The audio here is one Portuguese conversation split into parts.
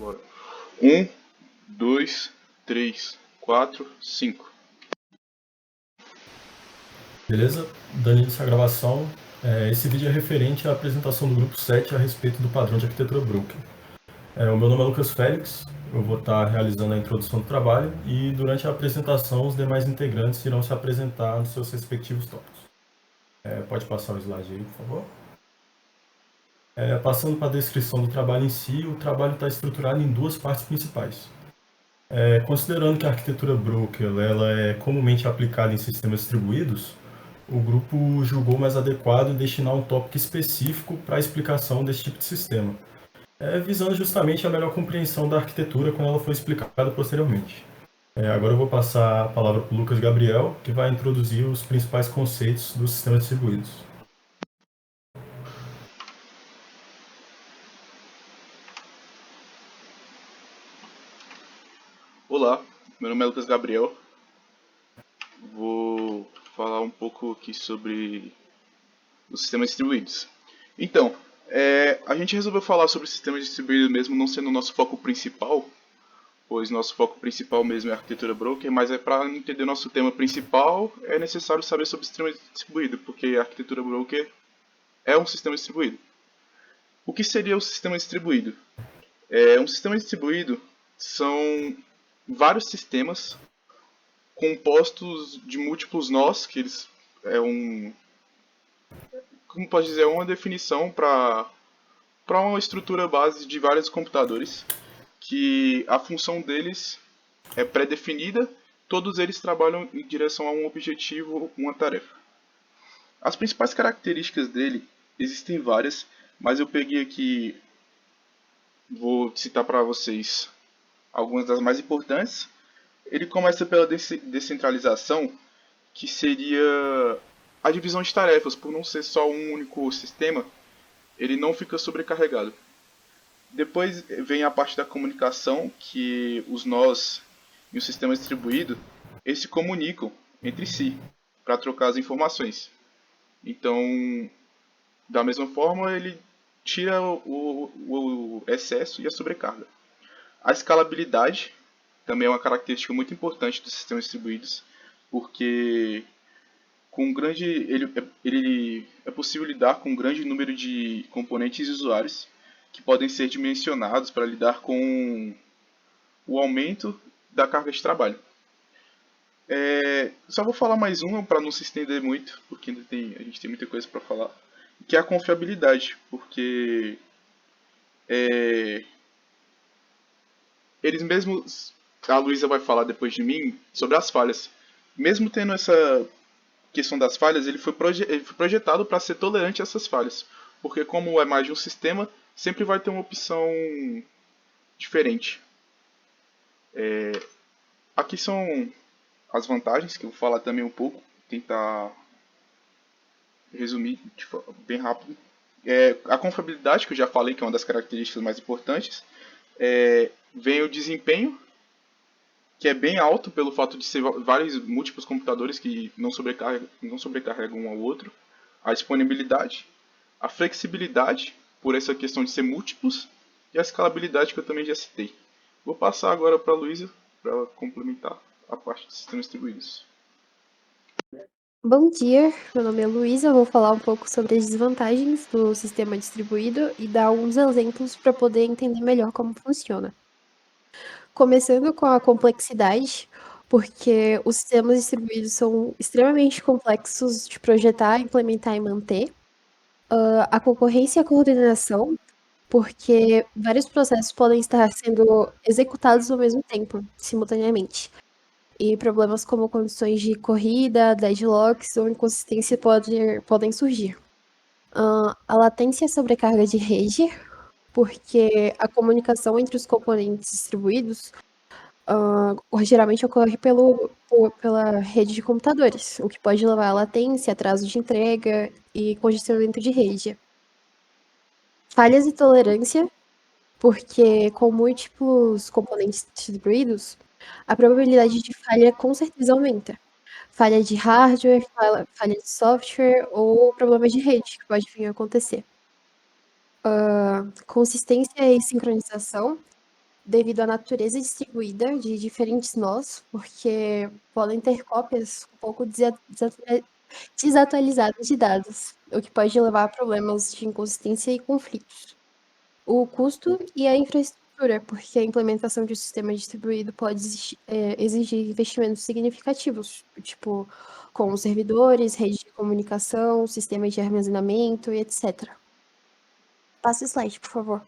Bora. 1, 2, 3, 4, 5. Beleza? Dando início à gravação, esse vídeo é referente à apresentação do grupo 7 a respeito do padrão de arquitetura Broken. O meu nome é Lucas Félix, eu vou estar realizando a introdução do trabalho e durante a apresentação os demais integrantes irão se apresentar nos seus respectivos tópicos. Pode passar o slide aí, por favor. Passando para a descrição do trabalho em si, o trabalho está estruturado em duas partes principais. Considerando que a arquitetura Broken ela é comumente aplicada em sistemas distribuídos, o grupo julgou mais adequado destinar um tópico específico para a explicação desse tipo de sistema, visando justamente a melhor compreensão da arquitetura quando ela for explicada posteriormente. Agora eu vou passar a palavra para o Lucas Gabriel, que vai introduzir os principais conceitos dos sistemas distribuídos. Olá, meu nome é Lucas Gabriel. Vou falar um pouco aqui sobre os sistemas distribuídos. Então, a gente resolveu falar sobre sistemas distribuídos mesmo não sendo o nosso foco principal, pois nosso foco principal mesmo é a arquitetura broker, mas para entender nosso tema principal é necessário saber sobre sistema distribuído, porque a arquitetura broker é um sistema distribuído. O que seria o sistema distribuído? Um sistema distribuído são vários sistemas compostos de múltiplos nós, que eles como pode dizer, uma definição para uma estrutura base de vários computadores, que a função deles é pré-definida, todos eles trabalham em direção a um objetivo, uma tarefa. As principais características dele existem várias, mas eu peguei aqui, vou citar para vocês algumas das mais importantes. Ele começa pela descentralização, que seria a divisão de tarefas. Por não ser só um único sistema, ele não fica sobrecarregado. Depois vem a parte da comunicação, que os nós e o sistema distribuído eles se comunicam entre si para trocar as informações. Então, da mesma forma, ele tira o excesso e a sobrecarga. A escalabilidade também é uma característica muito importante dos sistemas distribuídos, porque com grande ele é possível lidar com um grande número de componentes e usuários que podem ser dimensionados para lidar com o aumento da carga de trabalho. Só vou falar mais uma para não se estender muito, porque ainda a gente tem muita coisa para falar, que é a confiabilidade, porque eles mesmos, a Luísa vai falar depois de mim sobre as falhas. Mesmo tendo essa questão das falhas, ele foi projetado para ser tolerante a essas falhas, porque como é mais de um sistema, sempre vai ter uma opção diferente. Aqui são as vantagens, que eu vou falar também um pouco, tentar resumir bem rápido. A confiabilidade, que eu já falei que é uma das características mais importantes. Vem o desempenho, que é bem alto pelo fato de ser vários múltiplos computadores que não sobrecarregam um ao outro. A disponibilidade, a flexibilidade, por essa questão de ser múltiplos, e a escalabilidade, que eu também já citei. Vou passar agora para a Luísa, para ela complementar a parte de sistemas distribuídos. Bom dia, meu nome é Luísa, vou falar um pouco sobre as desvantagens do sistema distribuído e dar alguns exemplos para poder entender melhor como funciona. Começando com a complexidade, porque os sistemas distribuídos são extremamente complexos de projetar, implementar e manter. A concorrência e a coordenação, porque vários processos podem estar sendo executados ao mesmo tempo, simultaneamente. E problemas como condições de corrida, deadlocks ou inconsistência podem surgir. A latência e a sobrecarga de rede, porque a comunicação entre os componentes distribuídos geralmente ocorre pela rede de computadores, o que pode levar a latência, atraso de entrega e congestionamento de rede. Falhas e tolerância, porque com múltiplos componentes distribuídos, a probabilidade de falha com certeza aumenta. Falha de hardware, falha de software ou problemas de rede que pode vir a acontecer. Consistência e sincronização, devido à natureza distribuída de diferentes nós, porque podem ter cópias um pouco desatualizadas de dados, o que pode levar a problemas de inconsistência e conflitos. O custo e a infraestrutura, porque a implementação de um sistema distribuído pode exigir investimentos significativos, tipo com servidores, rede de comunicação, sistemas de armazenamento e etc. Passa o slide, por favor.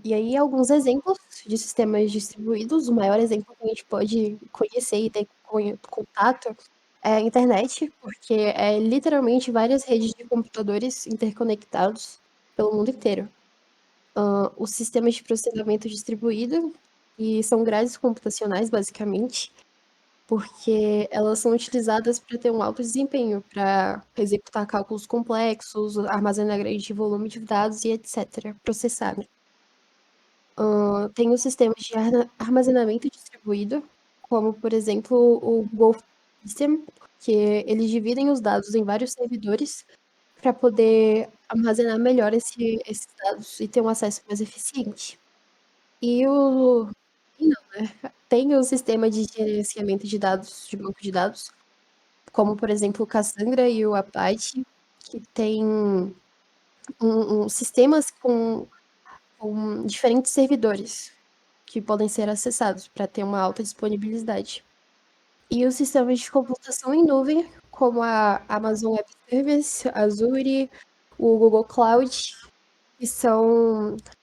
E aí, alguns exemplos de sistemas distribuídos. O maior exemplo que a gente pode conhecer e ter contato é a internet, porque é literalmente várias redes de computadores interconectados pelo mundo inteiro. Os sistemas de processamento distribuído, e são grades computacionais, basicamente, porque elas são utilizadas para ter um alto desempenho, para executar cálculos complexos, armazenar grande volume de dados e etc., processar, né? Tem os sistemas de armazenamento distribuído, como, por exemplo, o Google System, que eles dividem os dados em vários servidores para poder armazenar melhor esses dados e ter um acesso mais eficiente. E o e não, né, tem o sistema de gerenciamento de dados, de banco de dados, como, por exemplo, o Cassandra e o Apache, que tem sistemas com diferentes servidores que podem ser acessados para ter uma alta disponibilidade. E os sistemas de computação em nuvem, como a Amazon Web Service, Azure, o Google Cloud, que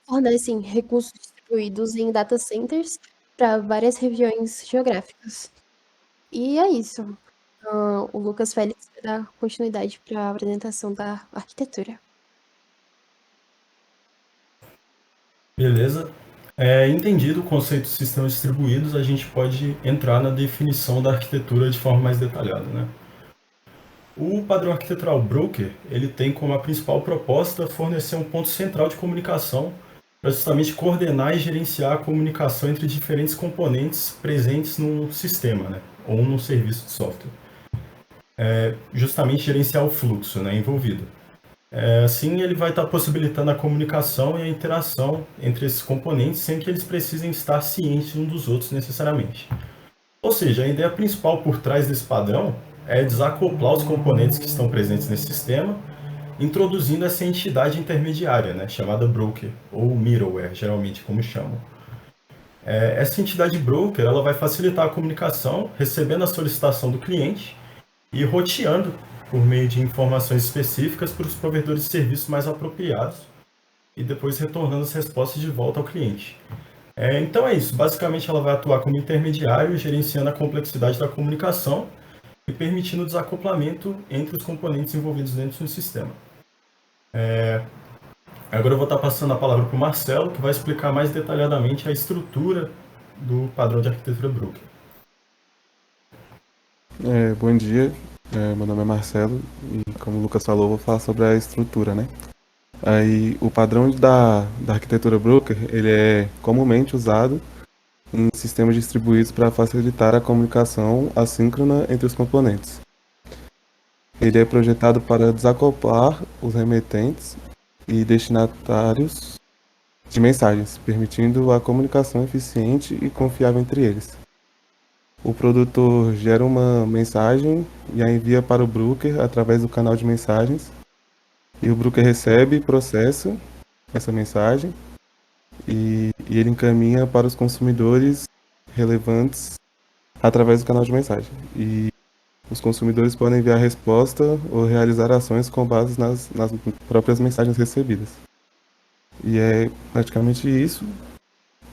fornecem recursos distribuídos em data centers para várias regiões geográficas. E é isso. O Lucas Félix vai dar continuidade para a apresentação da arquitetura. Beleza. Entendido o conceito de sistemas distribuídos, a gente pode entrar na definição da arquitetura de forma mais detalhada, né? O padrão arquitetural Broker, ele tem como a principal proposta fornecer um ponto central de comunicação para justamente coordenar e gerenciar a comunicação entre diferentes componentes presentes num sistema, né? Ou num serviço de software. Justamente gerenciar o fluxo, né, envolvido. Assim, ele vai estar possibilitando a comunicação e a interação entre esses componentes sem que eles precisem estar cientes uns dos outros necessariamente. Ou seja, a ideia principal por trás desse padrão é desacoplar os componentes que estão presentes nesse sistema, introduzindo essa entidade intermediária, né, chamada broker, ou middleware, geralmente como chamam. Essa entidade broker ela vai facilitar a comunicação, recebendo a solicitação do cliente e roteando por meio de informações específicas para os provedores de serviços mais apropriados e depois retornando as respostas de volta ao cliente. Então é isso, basicamente ela vai atuar como intermediário, gerenciando a complexidade da comunicação e permitindo o desacoplamento entre os componentes envolvidos dentro do sistema. Agora eu vou estar passando a palavra para o Marcelo, que vai explicar mais detalhadamente a estrutura do padrão de arquitetura Broker. Bom dia, meu nome é Marcelo e como o Lucas falou, eu vou falar sobre a estrutura, né? Aí, o padrão da arquitetura Broker, ele é comumente usado em sistemas distribuídos para facilitar a comunicação assíncrona entre os componentes. Ele é projetado para desacoplar os remetentes e destinatários de mensagens, permitindo a comunicação eficiente e confiável entre eles. O produtor gera uma mensagem e a envia para o broker através do canal de mensagens. E o broker recebe e processa essa mensagem e ele encaminha para os consumidores relevantes através do canal de mensagem. E os consumidores podem enviar resposta ou realizar ações com base nas próprias mensagens recebidas. E é praticamente isso.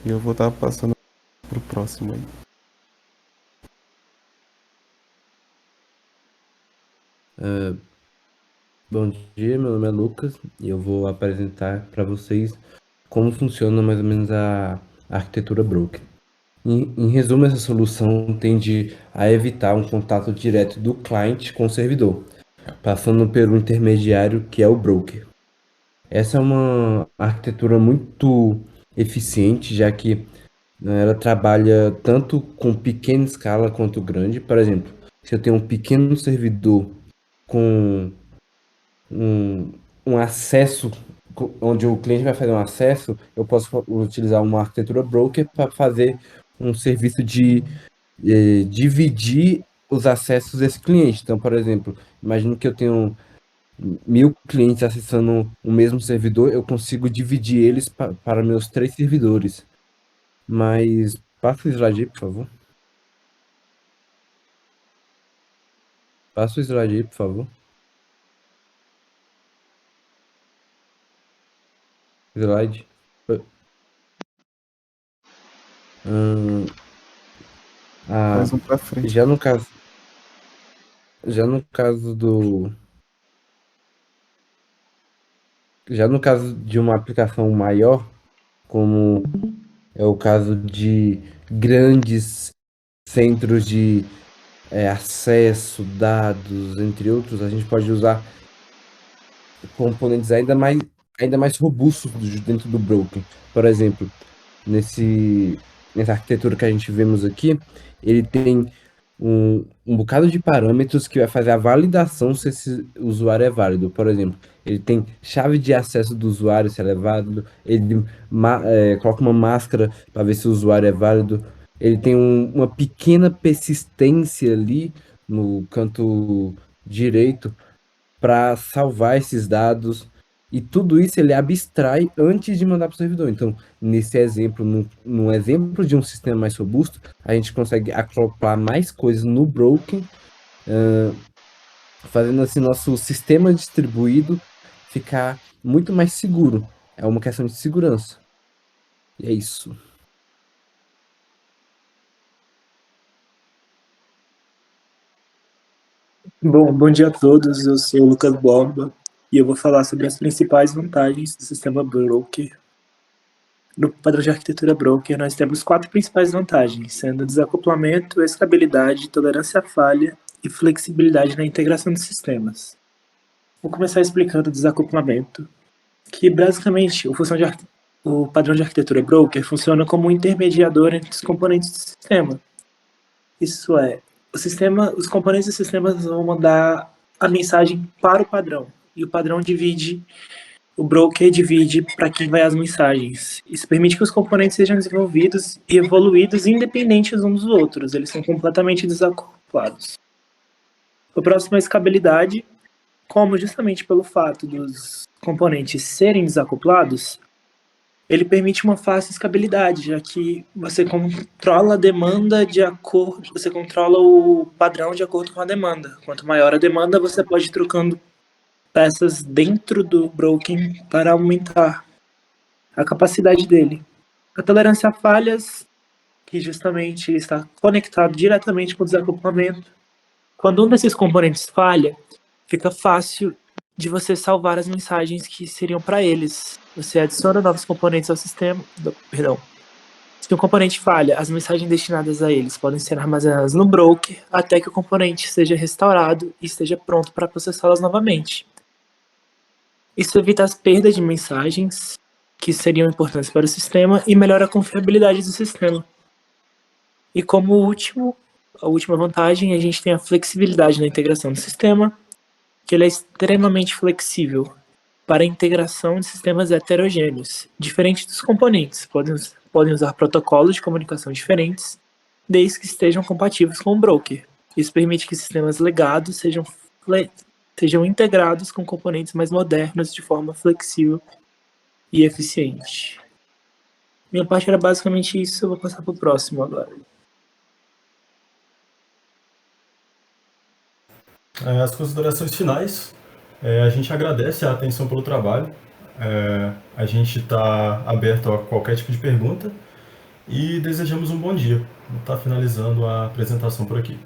E eu vou estar passando para o próximo aí. Bom dia, meu nome é Lucas e eu vou apresentar para vocês como funciona mais ou menos a arquitetura broker. Em resumo, essa solução tende a evitar um contato direto do cliente com o servidor, passando pelo intermediário que é o broker. Essa é uma arquitetura muito eficiente, já que ela trabalha tanto com pequena escala quanto grande. Por exemplo, se eu tenho um pequeno servidor com um acesso onde o cliente vai fazer um acesso, eu posso utilizar uma arquitetura broker para fazer um serviço de dividir os acessos desse cliente. Então, por exemplo, imagino que eu tenho 1.000 clientes acessando o mesmo servidor, eu consigo dividir eles para meus 3 servidores. Mas passa o slide aí, por favor. Passa o slide aí, por favor. Slide. Mais um pra frente. Já no caso do Já no caso de uma aplicação maior, como é o caso de grandes centros de acesso, dados, entre outros, a gente pode usar componentes ainda mais robustos dentro do broker. Por exemplo, nessa arquitetura que a gente vemos aqui, ele tem um bocado de parâmetros que vai fazer a validação se esse usuário é válido. Por exemplo, ele tem chave de acesso do usuário, se ela é válido, ele coloca uma máscara para ver se o usuário é válido, ele tem uma pequena persistência ali no canto direito para salvar esses dados. E tudo isso ele abstrai antes de mandar para o servidor. Então, nesse exemplo, num exemplo de um sistema mais robusto, a gente consegue acoplar mais coisas no broker, fazendo assim nosso sistema distribuído ficar muito mais seguro. É uma questão de segurança. E é isso. Bom dia a todos, eu sou o Lucas Borba e eu vou falar sobre as principais vantagens do sistema Broker. No padrão de arquitetura Broker, nós temos 4 principais vantagens, sendo desacoplamento, escalabilidade, tolerância à falha e flexibilidade na integração dos sistemas. Vou começar explicando o desacoplamento, que basicamente o padrão de arquitetura Broker funciona como um intermediador entre os componentes do sistema. Isso é, os componentes do sistema vão mandar a mensagem para o padrão, e o broker divide para quem vai as mensagens. Isso permite que os componentes sejam desenvolvidos e evoluídos independentes uns dos outros, eles são completamente desacoplados. O próximo é a escalabilidade, como justamente pelo fato dos componentes serem desacoplados, ele permite uma fácil escalabilidade, já que você controla a demanda você controla o padrão de acordo com a demanda. Quanto maior a demanda, você pode ir trocando peças dentro do broker para aumentar a capacidade dele. A tolerância a falhas, que justamente está conectado diretamente com o desacoplamento. Quando um desses componentes falha, fica fácil de você salvar as mensagens que seriam para eles. Você adiciona novos componentes ao sistema. Se um componente falha, as mensagens destinadas a eles podem ser armazenadas no broker até que o componente seja restaurado e esteja pronto para processá-las novamente. Isso evita as perdas de mensagens que seriam importantes para o sistema e melhora a confiabilidade do sistema. E como a última vantagem, a gente tem a flexibilidade na integração do sistema, que ele é extremamente flexível para a integração de sistemas heterogêneos, diferente dos componentes. Podem usar protocolos de comunicação diferentes, desde que estejam compatíveis com o broker. Isso permite que sistemas legados sejam integrados com componentes mais modernos de forma flexível e eficiente. Minha parte era basicamente isso, eu vou passar para o próximo agora. As considerações finais, a gente agradece a atenção pelo trabalho, a gente está aberto a qualquer tipo de pergunta e desejamos um bom dia. Vou estar finalizando a apresentação por aqui.